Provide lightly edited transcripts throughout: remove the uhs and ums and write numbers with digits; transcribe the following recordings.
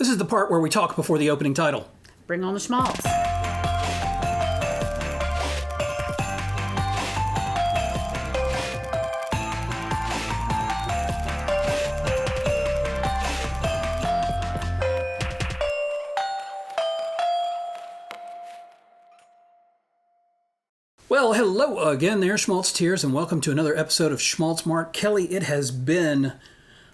This is the part where we talk before the opening title. Bring on the schmaltz. Well, hello again there, Schmaltzteers, and welcome to another episode of Schmaltzmark. Kelly, it has been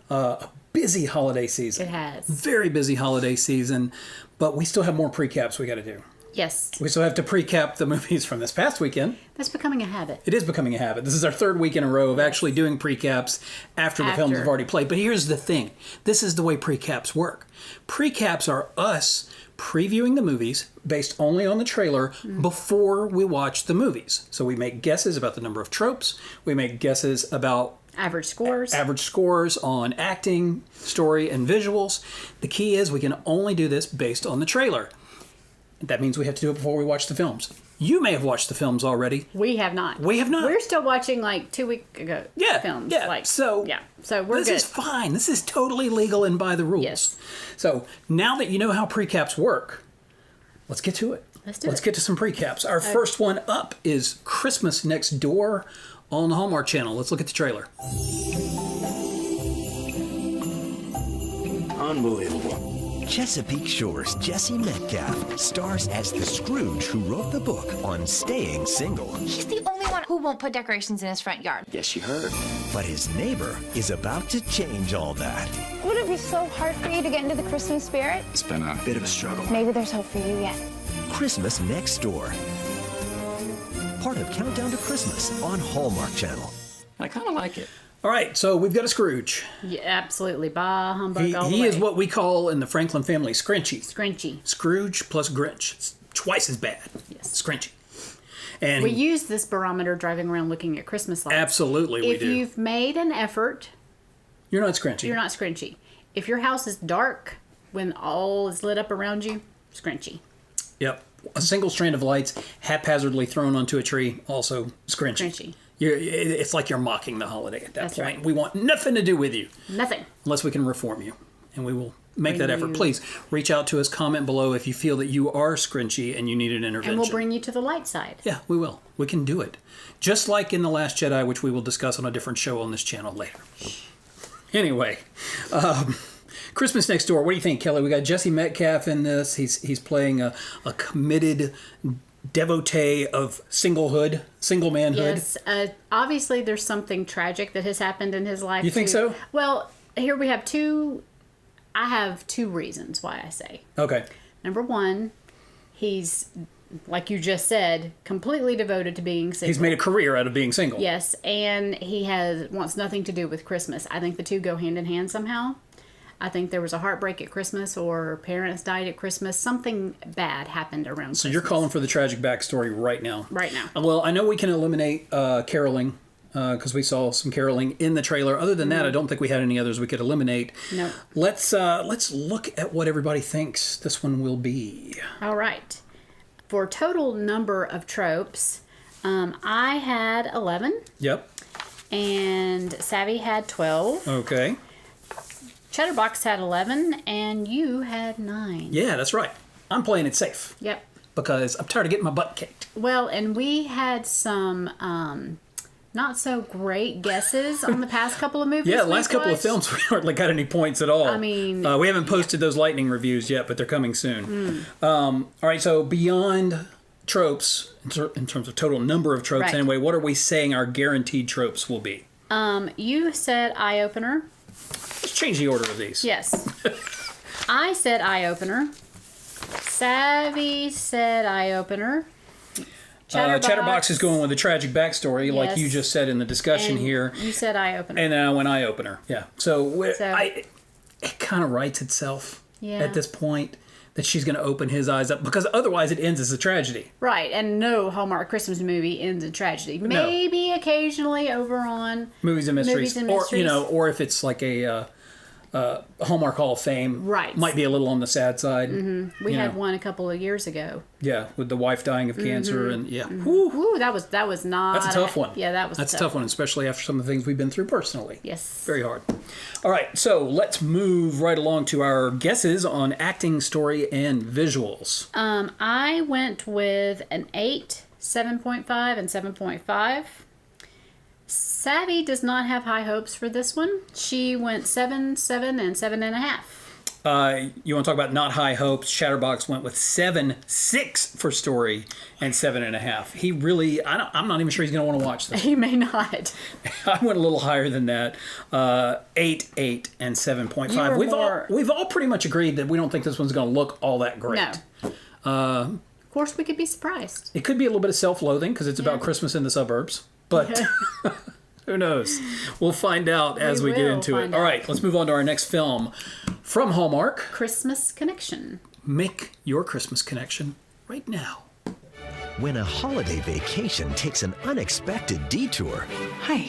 a busy holiday season. It has. Very busy holiday season, but we still have more precaps we got to do. Yes. We still have to precap the movies from this past weekend. That's becoming a habit. It is becoming a habit. This is our third week in a row of actually doing precaps after the films have already played. But here's the thing. This is the way precaps work. Precaps are us previewing the movies based only on the trailer before we watch the movies. So we make guesses about the number of tropes. We make guesses about Average scores. average scores on acting, story, and visuals. The key is we can only do this based on the trailer. That means we have to do it before we watch the films. You may have watched the films already. We have not. We have not. We're still watching like 2 weeks ago films. Yeah, so we're this good. is fine. This is totally legal and by the rules. Yes. So now that you know how precaps work, let's get to it. Let's get to some precaps. Our first one up is Christmas Next Door on the Hallmark Channel. Let's look at the trailer. Unbelievable. Chesapeake Shore's Jesse Metcalf stars as the Scrooge who wrote the book on staying single. He's the only one who won't put decorations in his front yard. Yes, you heard. But his neighbor is about to change all that. Would it be so hard for you to get into the Christmas spirit? It's been a bit of a struggle. Maybe there's hope for you yet. Christmas Next Door. Part of Countdown to Christmas on Hallmark Channel. I kind of like it. All right, so we've got a Scrooge. Yeah, absolutely. Bah, humbug all the He way. is what we call in the Franklin family Scrunchy. Scrunchy. Scrooge plus Grinch. It's twice as bad. Yes. Scrunchy. And We use this barometer driving around looking at Christmas lights. absolutely we If do. you've made an effort, You're not Scrunchy. you're not scrunchy. If your house is dark when all is lit up around you, scrunchy. Yep. A single strand of lights haphazardly thrown onto a tree, also Scrunchy. Scrunchy. It's like you're mocking the holiday at that That's point. right. We want nothing to do with you Nothing. unless we can reform you. And we will make that Bring effort. you- Please reach out to us, comment below if you feel that you are Scrunchy and you need an intervention. And we'll bring you to the light side. Yeah, we will. We can do it. Just like in The Last Jedi, which we will discuss on a different show on this channel later. Anyway, Christmas Next Door. What do you think, Kelly? We got Jesse Metcalf in this. He's playing a committed devotee of single manhood. Yes. Obviously, there's something tragic that has happened in his life. You think too. so? Well, here we have I have two reasons why I say. Okay. Number one, he's, like you just said, completely devoted to being single. He's made a career out of being single. Yes, and he wants nothing to do with Christmas. I think the two go hand in hand somehow. I think there was a heartbreak at Christmas, or parents died at Christmas. Something bad happened around Christmas. So you're calling for the tragic backstory right now. Right now. Well, I know we can eliminate caroling because we saw some caroling in the trailer. Other than that, I don't think we had any others we could eliminate. No. Let's look at what everybody thinks this one will be. All right. For total number of tropes, I had 11, Yep. and Savvy had 12. Okay. Chatterbox had 11, and you had 9. Yeah, that's right. I'm playing it safe Yep. because I'm tired of getting my butt kicked. Well, and we had some not so great guesses on the past couple of movies. Yeah, the we've last couple of watched. films we hardly got any points at all. I mean, we haven't posted those lightning reviews yet, but they're coming soon. All right, so beyond tropes, in terms of total number of tropes Right. anyway, what are we saying our guaranteed tropes will be? You said eye opener. Let's change the order of these. Yes. I said eye opener. Savvy said eye opener. Chatterbox is going with a tragic backstory, like Yes. you just said in the discussion And here. You said eye opener. And then I went eye opener. Yeah. So it kind of writes itself Yeah. at this point that she's going to open his eyes up, because otherwise it ends as a tragedy. Right, and no Hallmark Christmas movie ends in tragedy. Maybe occasionally over on Movies and mysteries. Movies and Or, mysteries. or if it's like a Hallmark Hall of Fame. Right. Might be a little on the sad side. We had one a couple of years ago. Yeah, with the wife dying of cancer and Ooh, that was not. That's a tough one. Yeah, That's a tough one, especially after some of the things we've been through personally. Yes. Very hard. All right, so let's move right along to our guesses on acting, story, and visuals. I went with an 8, 7.5, and 7.5. Savvy does not have high hopes for this one. She went 7, 7, and 7.5. You want to talk about not high hopes? Chatterbox went with 7, 6 for story, and 7.5. He really, I'm not even sure he's going to want to watch this. He may not. I went a little higher than that. 8, 8, and 7.5. We've all pretty much agreed that we don't think this one's going to look all that great. No. Of course, we could be surprised. It could be a little bit of self-loathing because it's about Christmas in the suburbs, but who knows? We'll find out as we get into it. All right, let's move on to our next film from Hallmark. Christmas Connection. Make your Christmas connection right now. When a holiday vacation takes an unexpected detour, Hi.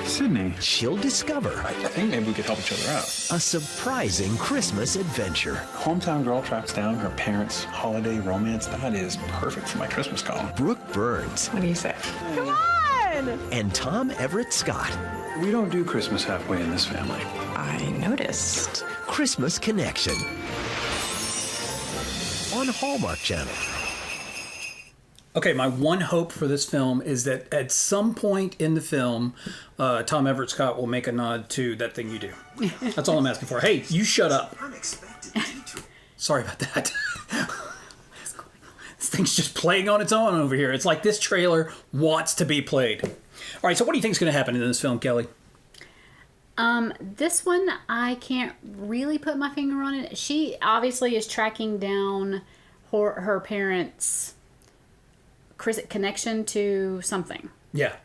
Sydney. she'll discover I think maybe we could help each other out. a surprising Christmas adventure. Hometown girl tracks down her parents' holiday romance. That is perfect for my Christmas column. Brooke Burns What do you say? and Tom Everett Scott. We don't do Christmas halfway in this family. I noticed. Christmas Connection on Hallmark Channel. Okay, my one hope for this film is that at some point in the film, Tom Everett Scott will make a nod to That Thing You Do. That's all I'm asking for. Hey, you shut up. Sorry about that. This thing's just playing on its own over here. It's like this trailer wants to be played. All right, so what do you think is going to happen in this film, Kelly? This one, I can't really put my finger on it. She obviously is tracking down her parents' connection to something. Yeah.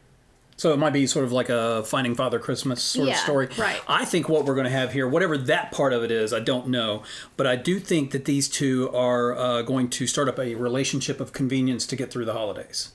So it might be sort of like a Finding Father Christmas sort of story. Right. I think what we're going to have here, whatever that part of it is, I don't know. But I do think that these two are going to start up a relationship of convenience to get through the holidays.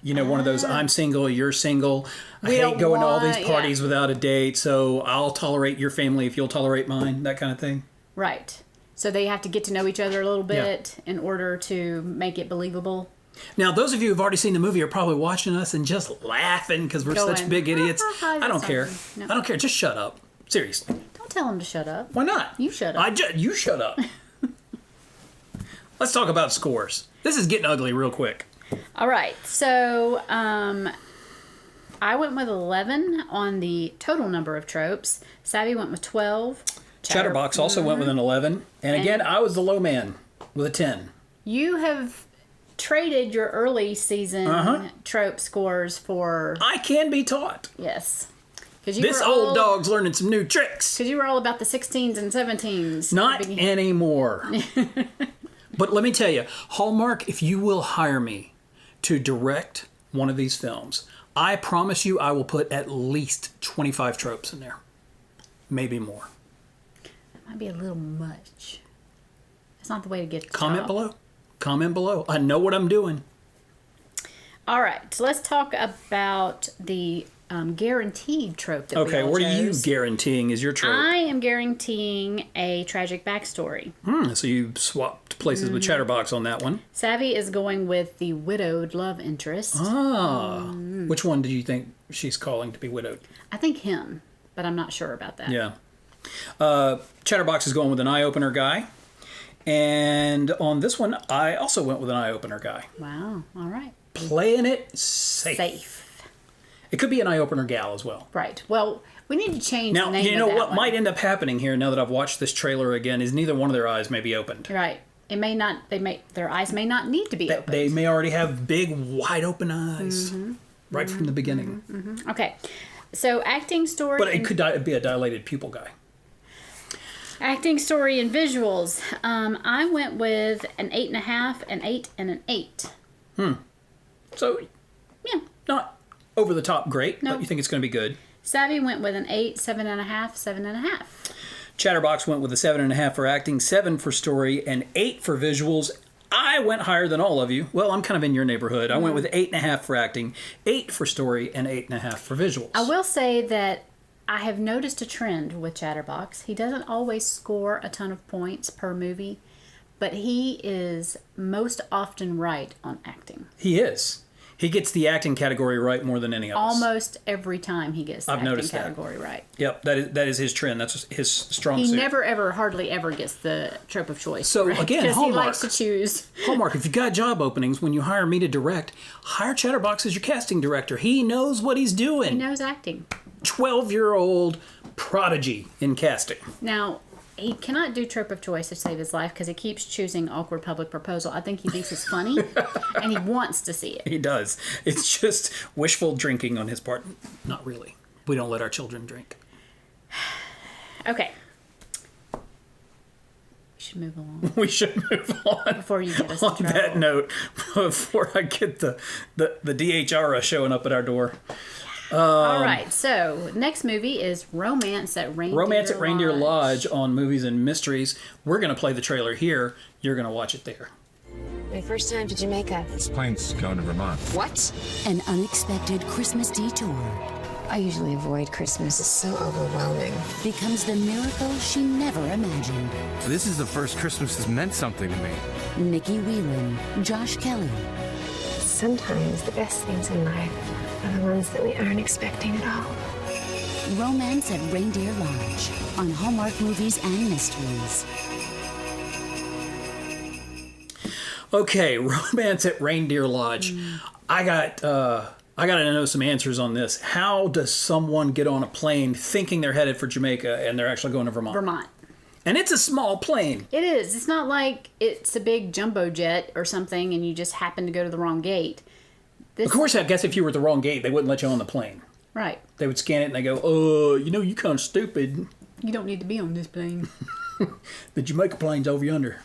You know, one of those, I'm single, you're single. I hate going to all these parties without a date, so I'll tolerate your family if you'll tolerate mine, that kind of thing. Right. So they have to get to know each other a little bit in order to make it believable. Now, those of you who've already seen the movie are probably watching us and just laughing because we're such big idiots. I don't care. No. I don't care. Just shut up. Seriously. Don't tell them to shut up. Why not? You shut up. You shut up. Let's talk about scores. This is getting ugly real quick. All right. So I went with 11 on the total number of tropes. Savvy went with 12. Chatterbox also went with an 11. And again, I was the low man with a 10. You have traded your early season trope scores for... I can be taught. Yes. This old dog's learning some new tricks. Because you were all about the 16s and 17s. Not anymore. But let me tell you, Hallmark, if you will hire me to direct one of these films, I promise you I will put at least 25 tropes in there. Maybe more. That might be a little much. It's not the way to get the Comment job. below. Comment below. I know what I'm doing. All right, so let's talk about the guaranteed trope that we all what are you chose. guaranteeing is your trope? I am guaranteeing a tragic backstory. So you swapped places with Chatterbox on that one. Savvy is going with the widowed love interest. Which one do you think she's calling to be widowed? I think him, but I'm not sure about that. Yeah. Chatterbox is going with an eye-opener guy. And on this one, I also went with an eye-opener guy. Wow, all right. Playing it safe. It could be an eye-opener gal as well. Right. Well, we need to change Now, the name you know of that what one. might end up happening here now that I've watched this trailer again is neither one of their eyes may be opened. Right. It may not, their eyes may not need to be opened. They may already have big, wide open eyes right from the beginning. Okay. So acting, story, But it could be a dilated pupil guy. acting, story, and visuals. I went with an 8.5, an 8, and an 8. So, Yeah. not over the top great, No. but you think it's going to be good. Savvy went with an 8, 7.5, 7.5. Chatterbox went with a 7.5 for acting, 7 for story, and 8 for visuals. I went higher than all of you. Well, I'm kind of in your neighborhood. I went with 8.5 for acting, 8 for story, and 8.5 for visuals. I will say that I have noticed a trend with Chatterbox. He doesn't always score a ton of points per movie, but he is most often right on acting. He is. He gets the acting category right more than any of us. Almost every time he gets the acting category right. Yep, that is his trend. That's his strong suit. He never, ever, hardly ever gets the trope of choice. So, right? again, because he Hallmark. likes to choose. Hallmark, if you got job openings, when you hire me to direct, hire Chatterbox as your casting director. He knows what he's doing. He knows acting. 12-year-old prodigy in casting. Now, he cannot do trope of choice to save his life because he keeps choosing awkward public proposal. I think he thinks it's funny, and he wants to see it. He does. It's just wishful drinking on his part. Not really. We don't let our children drink. Okay. We should move along. We should move on. Before you get us in On trouble. that note, before I get the DHR showing up at our door. All right, so next movie is Romance at Reindeer Lodge on Movies and Mysteries. We're going to play the trailer here. You're going to watch it there. My first time to Jamaica. This plane's going to Vermont. What? An unexpected Christmas detour I usually avoid Christmas. It's so overwhelming. becomes the miracle she never imagined. This is the first Christmas that's meant something to me. Nikki Whelan, Josh Kelly, Sometimes the best things in life are the ones that we aren't expecting at all. Romance at Reindeer Lodge on Hallmark Movies and Mysteries. Okay, Romance at Reindeer Lodge. I got to know some answers on this. How does someone get on a plane thinking they're headed for Jamaica and they're actually going to Vermont? Vermont. And it's a small plane. It is. It's not like it's a big jumbo jet or something and you just happen to go to the wrong gate. Of course, I guess if you were at the wrong gate, they wouldn't let you on the plane. Right. They would scan it and they go, you kind of stupid. You don't need to be on this plane. The Jamaica plane's over yonder.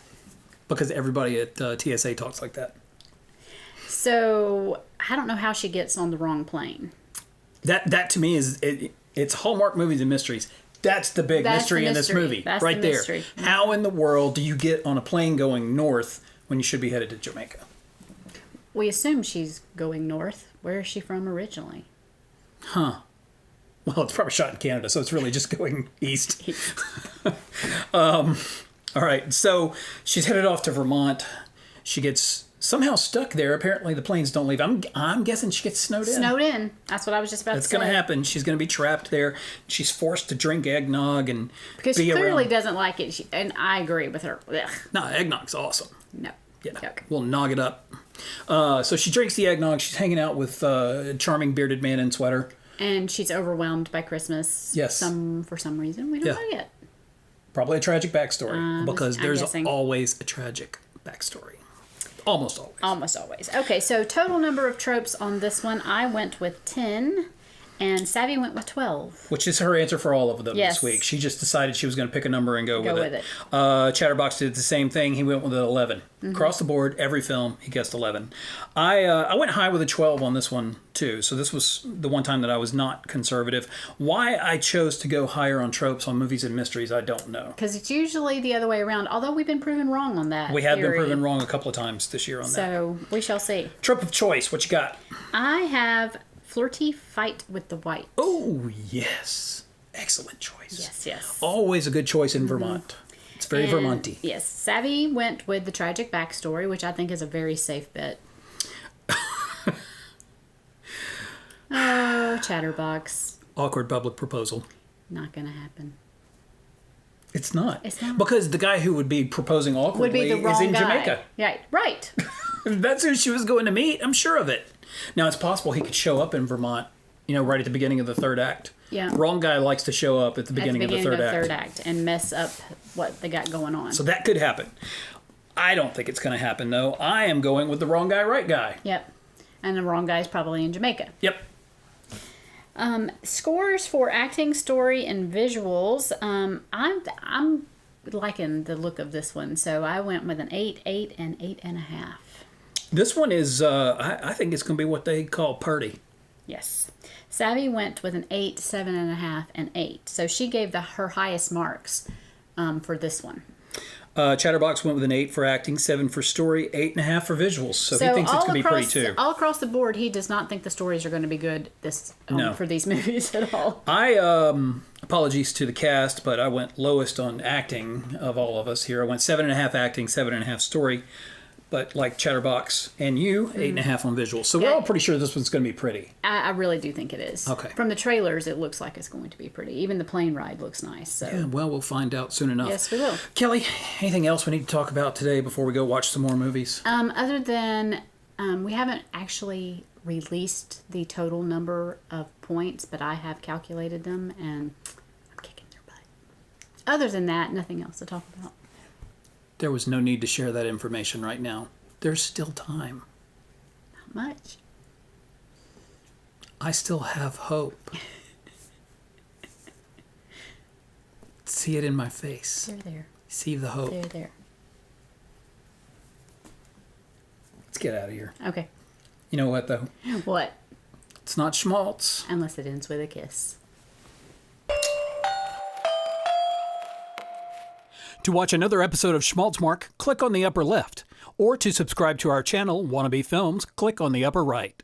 Because everybody at TSA talks like that. So, I don't know how she gets on the wrong plane. That to me is, it's Hallmark Movies and Mysteries. That's the big mystery in this movie. That's right the there. mystery. How in the world do you get on a plane going north when you should be headed to Jamaica? We assume she's going north. Where is she from originally? Huh. Well, it's probably shot in Canada, so it's really just going east. All right, so she's headed off to Vermont. She gets somehow stuck there. Apparently, the planes don't leave. I'm guessing she gets snowed in. Snowed in. That's what I was just about That's to say. going to happen. She's going to be trapped there. She's forced to drink eggnog and Because be she clearly around. doesn't like it. And I agree with her. Ugh. No, eggnog's awesome. No. Yeah, Yuck. we'll nog it up. So she drinks the eggnog. She's hanging out with a charming bearded man in sweater. And she's overwhelmed by Christmas. Yes. For some reason. We don't know yet. Probably a tragic backstory because I'm there's guessing. always a tragic backstory. Almost always. Almost always. Okay, so total number of tropes on this one. I went with 10. And Savvy went with 12. Which is her answer for all of them Yes. this week. She just decided she was going to pick a number and go with with it. it. Chatterbox did the same thing. He went with an 11. Across the board, every film, he guessed 11. I went high with a 12 on this one, too. So this was the one time that I was not conservative. Why I chose to go higher on tropes on Movies and Mysteries, I don't know. Because it's usually the other way around. Although we've been proven wrong on that. We have been theory. proven wrong a couple of times this year on that. So we shall see. Trope of choice, what you got? I have Flirty Fight with the White. Oh, yes. Excellent choice. Yes, yes. Always a good choice in Vermont. It's very And, Vermonty. Yes. Savvy went with the tragic backstory, which I think is a very safe bet. Oh, Chatterbox. Awkward public proposal. Not going to happen. It's not. It's not. Because the guy who would be proposing Would awkwardly be the wrong is in guy. Jamaica. Right, right. That's who she was going to meet. I'm sure of it. Now, it's possible he could show up in Vermont, right at the beginning of the third act. Yeah. Wrong guy likes to show up at the beginning, At the of the third act. and mess up what they got going on. So that could happen. I don't think it's going to happen, though. I am going with the wrong guy, right guy. Yep. And the wrong guy's probably in Jamaica. Yep. Scores for acting, story, and visuals. I'm liking the look of this one, so I went with an 8, 8, and 8.5. This one is, I think it's going to be what they call purdy. Yes. Savvy went with an 8, 7.5, and 8. So she gave her highest marks for this one. Chatterbox went with an 8 for acting, 7 for story, 8.5 for visuals. So he thinks it's going to be pretty too. All across the board, he does not think the stories are going to be good for these movies at all. Apologies to the cast, but I went lowest on acting of all of us here. I went 7.5 acting, 7.5 story. But like Chatterbox and you, 8.5 on visuals. So we're all pretty sure this one's going to be pretty. I really do think it is. Okay. From the trailers, it looks like it's going to be pretty. Even the plane ride looks nice. So. Yeah, well, we'll find out soon enough. Yes, we will. Kelly, anything else we need to talk about today before we go watch some more movies? Other than we haven't actually released the total number of points, but I have calculated them, and I'm kicking their butt. Other than that, nothing else to talk about. There was no need to share that information right now. There's still time. Not much. I still have hope. See it in my face. They're there. See the hope. They're there. Let's get out of here. Okay. You know what, though? What? It's not Schmaltz. Unless it ends with a kiss. To watch another episode of Schmaltzmark, click on the upper left. Or to subscribe to our channel, Wannabe Films, click on the upper right.